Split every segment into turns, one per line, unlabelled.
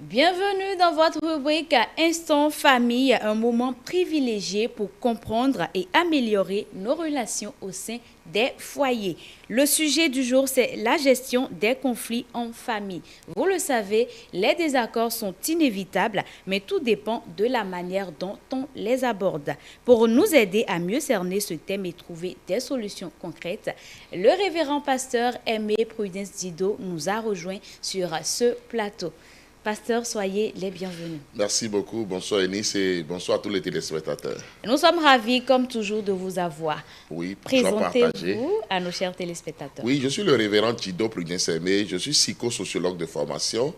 Bienvenue dans votre rubrique Instant Famille, un moment privilégié pour comprendre et améliorer nos relations au sein des foyers. Le sujet du jour, c'est la gestion des conflits en famille. Vous le savez, les désaccords sont inévitables, mais tout dépend de la manière dont on les aborde. Pour nous aider à mieux cerner ce thème et trouver des solutions concrètes, le révérend pasteur Aimé Prudence Dido nous a rejoints sur ce plateau. Pasteur, soyez les bienvenus.
Merci beaucoup. Bonsoir Enis et bonsoir à tous les téléspectateurs.
Nous sommes ravis, comme toujours, de vous avoir.
Oui, partagé.
Présentez-vous à nos chers téléspectateurs.
Oui, je suis le révérend Dido Prudence Aimé. Je suis psychosociologue de formation.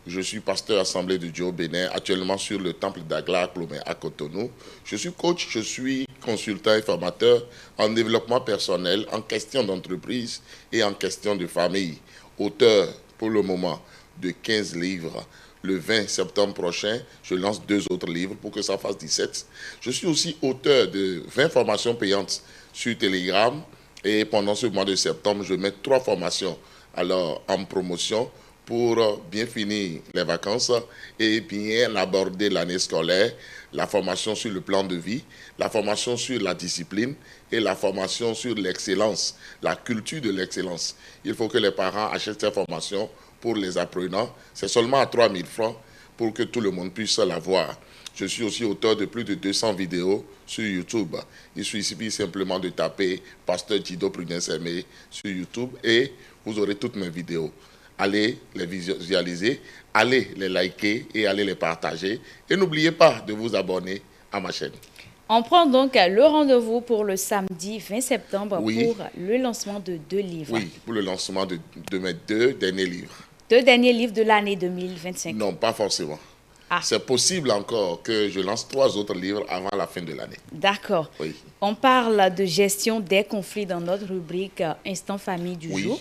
Je suis pasteur assemblée de Dieu au Bénin, actuellement sur le temple d'Agla à Cotonou. Je suis coach, je suis consultant et formateur en développement personnel, en question d'entreprise et en question de famille. Auteur, pour le moment, de 15 livres. Le 20 septembre prochain, je lance 2 autres livres pour que ça fasse 17. Je suis aussi auteur de 20 formations payantes sur Telegram. Et pendant ce mois de septembre, je mets 3 formations en promotion pour bien finir les vacances et bien aborder l'année scolaire, la formation sur le plan de vie, la formation sur la discipline et la formation sur l'excellence, la culture de l'excellence. Il faut que les parents achètent ces formations pour les apprenants. C'est seulement à 3 000 francs pour que tout le monde puisse la voir. Je suis aussi auteur de plus de 200 vidéos sur YouTube. Il suffit simplement de taper Pasteur Dido Prudence Aimé sur YouTube et vous aurez toutes mes vidéos. Allez les visualiser, allez les liker et allez les partager. Et n'oubliez pas de vous abonner à ma chaîne.
On prend donc le rendez-vous pour le samedi 20 septembre pour le lancement de 2 livres.
Oui, pour le lancement de mes 2 derniers livres.
2 derniers livres de l'année 2025.
Non, pas forcément. C'est possible encore que je lance 3 autres livres avant la fin de l'année.
D'accord.
Oui.
On parle de gestion des conflits dans notre rubrique Instant Famille du jour.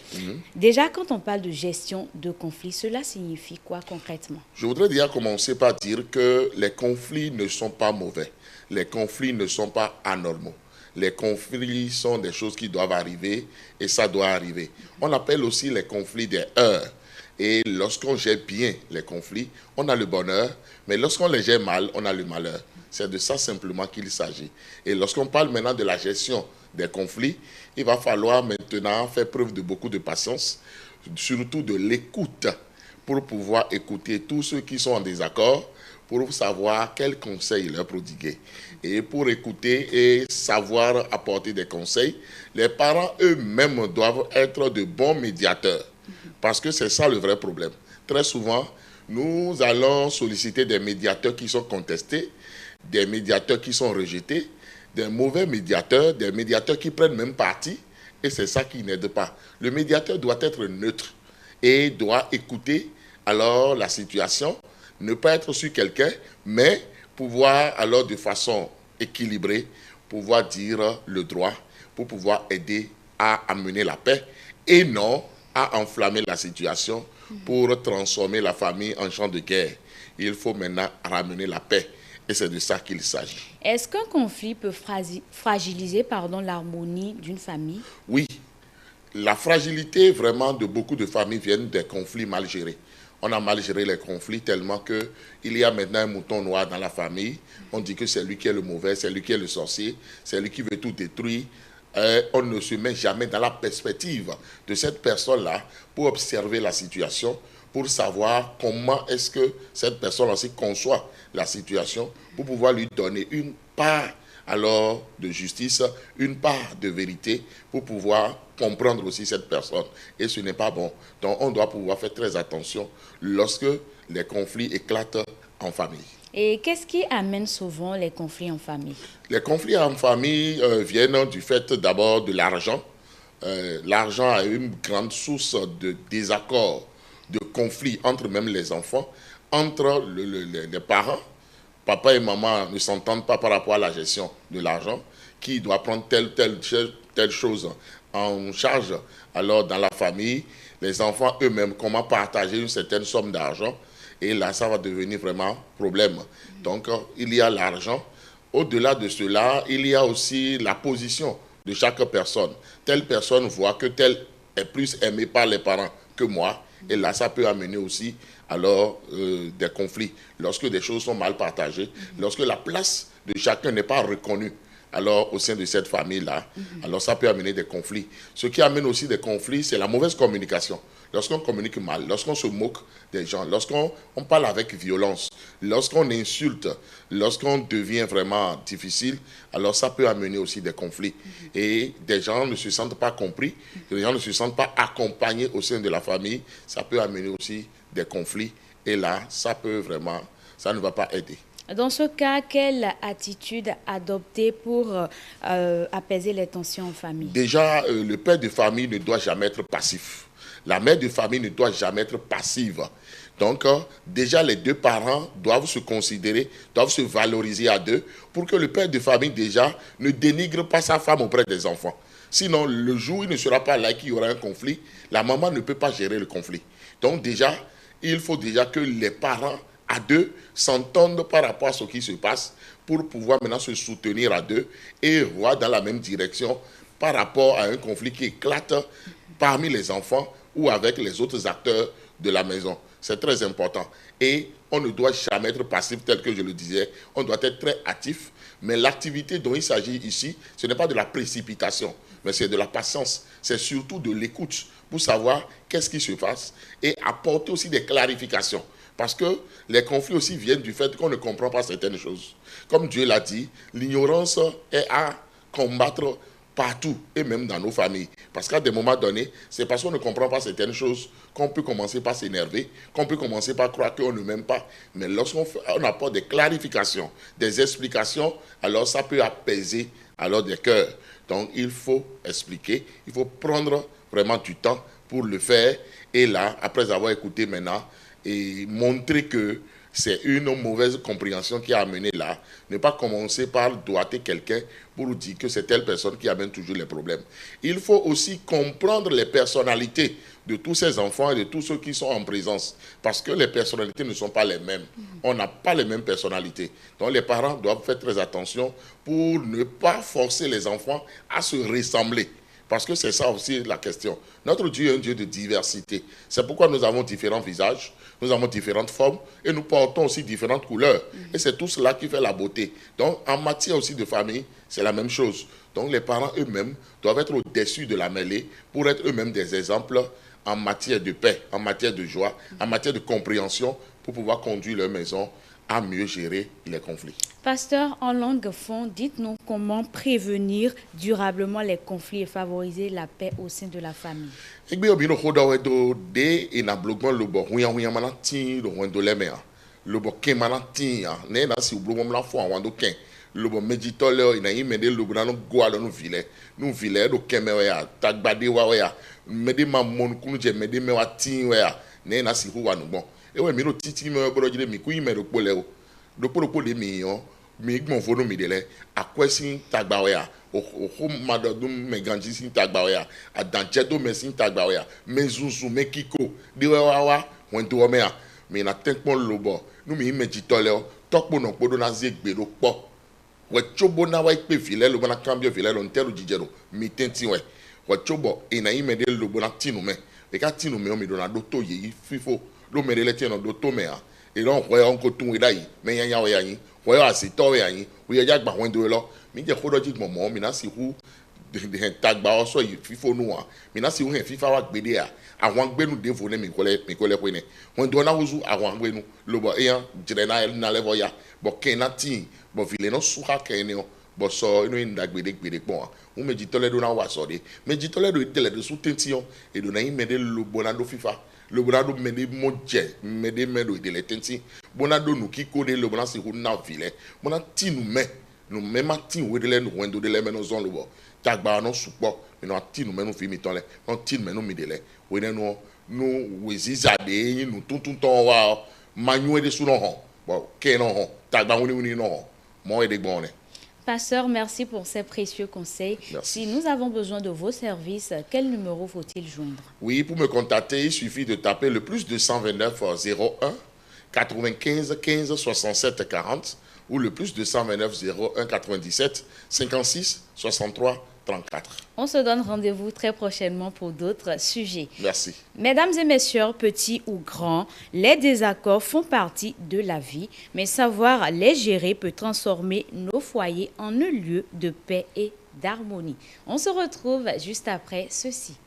Déjà, quand on parle de gestion de conflits, cela signifie quoi concrètement?
Je voudrais déjà commencer par dire que les conflits ne sont pas mauvais. Les conflits ne sont pas anormaux. Les conflits sont des choses qui doivent arriver et ça doit arriver. On appelle aussi les conflits des heurts. Et lorsqu'on gère bien les conflits, on a le bonheur, mais lorsqu'on les gère mal, on a le malheur. C'est de ça simplement qu'il s'agit. Et lorsqu'on parle maintenant de la gestion des conflits, il va falloir maintenant faire preuve de beaucoup de patience, surtout de l'écoute, pour pouvoir écouter tous ceux qui sont en désaccord, pour savoir quels conseils leur prodiguer. Et pour écouter et savoir apporter des conseils, les parents eux-mêmes doivent être de bons médiateurs. Parce que c'est ça le vrai problème. Très souvent, nous allons solliciter des médiateurs qui sont contestés, des médiateurs qui sont rejetés, des mauvais médiateurs, des médiateurs qui prennent même parti, et c'est ça qui n'aide pas. Le médiateur doit être neutre et doit écouter alors la situation, ne pas être sur quelqu'un, mais pouvoir alors de façon équilibrée, pouvoir dire le droit, pour pouvoir aider à amener la paix et non à enflammer la situation pour transformer la famille en champ de guerre. Il faut maintenant ramener la paix. Et c'est de ça qu'il s'agit.
Est-ce qu'un conflit peut fragiliser l'harmonie d'une famille?
Oui. La fragilité vraiment de beaucoup de familles vient des conflits mal gérés. On a mal géré les conflits tellement qu'il y a maintenant un mouton noir dans la famille. On dit que c'est lui qui est le mauvais, c'est lui qui est le sorcier, c'est lui qui veut tout détruire. On ne se met jamais dans la perspective de cette personne-là pour observer la situation, pour savoir comment est-ce que cette personne aussi conçoit la situation, pour pouvoir lui donner une part alors de justice, une part de vérité, pour pouvoir comprendre aussi cette personne. Et ce n'est pas bon. Donc on doit pouvoir faire très attention lorsque les conflits éclatent en famille.
Et qu'est-ce qui amène souvent les conflits en famille?
Les conflits en famille viennent du fait d'abord de l'argent. L'argent a une grande source de désaccord, de conflits entre même les enfants, entre les parents. Papa et maman ne s'entendent pas par rapport à la gestion de l'argent, qui doit prendre telle chose en charge. Alors dans la famille, les enfants eux-mêmes, comment partager une certaine somme d'argent. Et là, ça va devenir vraiment problème. Donc, il y a l'argent. Au-delà de cela, il y a aussi la position de chaque personne. Telle personne voit que telle est plus aimée par les parents que moi. Et là, ça peut amener aussi alors des conflits. Lorsque des choses sont mal partagées, lorsque la place de chacun n'est pas reconnue, alors au sein de cette famille-là, alors ça peut amener des conflits. Ce qui amène aussi des conflits, c'est la mauvaise communication. Lorsqu'on communique mal, lorsqu'on se moque des gens, lorsqu'on parle avec violence, lorsqu'on insulte, lorsqu'on devient vraiment difficile, alors ça peut amener aussi des conflits. Et des gens ne se sentent pas compris, des gens ne se sentent pas accompagnés au sein de la famille, ça peut amener aussi des conflits. Et là, ça ne va pas aider.
Dans ce cas, quelle attitude adopter pour apaiser les tensions en famille?
Déjà, le père de famille ne doit jamais être passif. La mère de famille ne doit jamais être passive. Donc, déjà, les deux parents doivent se considérer, doivent se valoriser à deux pour que le père de famille, déjà, ne dénigre pas sa femme auprès des enfants. Sinon, le jour où il ne sera pas là, qu'il y aura un conflit, la maman ne peut pas gérer le conflit. Donc, déjà, il faut déjà que les parents à deux s'entendent par rapport à ce qui se passe pour pouvoir maintenant se soutenir à deux et voir dans la même direction par rapport à un conflit qui éclate parmi les enfants ou avec les autres acteurs de la maison. C'est très important. Et on ne doit jamais être passif tel que je le disais. On doit être très actif. Mais l'activité dont il s'agit ici, ce n'est pas de la précipitation, mais c'est de la patience. C'est surtout de l'écoute pour savoir qu'est-ce qui se passe et apporter aussi des clarifications. Parce que les conflits aussi viennent du fait qu'on ne comprend pas certaines choses. Comme Dieu l'a dit, l'ignorance est à combattre partout et même dans nos familles. Parce qu'à des moments donnés, c'est parce qu'on ne comprend pas certaines choses qu'on peut commencer par s'énerver, qu'on peut commencer par croire qu'on ne m'aime pas. Mais lorsqu'on apporte des clarifications, des explications, alors ça peut apaiser alors des cœurs. Donc il faut expliquer, il faut prendre vraiment du temps pour le faire. Et là, après avoir écouté maintenant, et montrer que c'est une mauvaise compréhension qui a amené là. Ne pas commencer par doiter quelqu'un pour dire que c'est telle personne qui amène toujours les problèmes. Il faut aussi comprendre les personnalités de tous ces enfants et de tous ceux qui sont en présence. Parce que les personnalités ne sont pas les mêmes. On n'a pas les mêmes personnalités. Donc les parents doivent faire très attention pour ne pas forcer les enfants à se ressembler. Parce que c'est ça aussi la question. Notre Dieu est un Dieu de diversité. C'est pourquoi nous avons différents visages, nous avons différentes formes et nous portons aussi différentes couleurs. Et c'est tout cela qui fait la beauté. Donc en matière aussi de famille, c'est la même chose. Donc les parents eux-mêmes doivent être au-dessus de la mêlée pour être eux-mêmes des exemples en matière de paix, en matière de joie, en matière de compréhension pour pouvoir conduire leur maison à mieux gérer les conflits.
Pasteur, en langue fond, dites-nous comment prévenir durablement les conflits et favoriser la paix au sein de la famille.
Lobo medjitole ina imede lobo na no goalo no vile no vile do kemewe ya tagbade wa ya mede mamon kunu je mede me wa tin we ya ne na si hu wa no gbon ewe mi ro titi me gboro jide mi ku ime ro pole o do polo de mi yon mi gbon fo no mi de le akwesin tagba we ya o madodum me ganji sin tagba we ya adanje do me sin tagba we ya mezuzu me kiko de wa won do me ya mi na tenpon lobo no mi medjitole o tokpo no podo na zegbe do po Wachobo na wa ikpe vile lo bana cambio vile lo ntelo jijero mi tenti we wachobo ina imede lo bona tinu me e ka tinu me o mi do na do to yi fifo lo me le tinu do to me a e ron we on ko tun we dai me yan we yan we asito we yan we ya gba won do lo mi je ko do ji gbon mo mi na si hu de tagba oso yi fifo nu wa mi na si hu fifa wa gbede a àwọn gbenu devo ne mi kole ko ne won do na wuzu àwọn gbenu lo bo eyan jire na level ya bo kena tin bo vile no suha kene o bo so inu inda gbede pon un meji tole do na wa so de meji tole do tele do su tention e do na imede lo bona do fifa lo bona do mede moje mede medo de le tention bona do nu kiko de lo bona si hu na vile bona tinu me no me ma tin we de le no wendo de le me no zon lo bo tagba no supo mi no tinu me no fi mi ton le no tinu me no mi de le we de no weziza de yin no tuntun ton wa manu de su no ho bo ke no ho tagba woni no ho mo e de gbon ne.
Pasteur, merci pour ces précieux conseils.
Merci.
Si nous avons besoin de vos services, quel numéro faut-il joindre?
Oui, pour me contacter, il suffit de taper le plus 229 01 95 15 67 40 ou le plus 229 01 97 56 63 34.
On se donne rendez-vous très prochainement pour d'autres sujets.
Merci.
Mesdames et messieurs, petits ou grands, les désaccords font partie de la vie, mais savoir les gérer peut transformer nos foyers en un lieu de paix et d'harmonie. On se retrouve juste après ceci.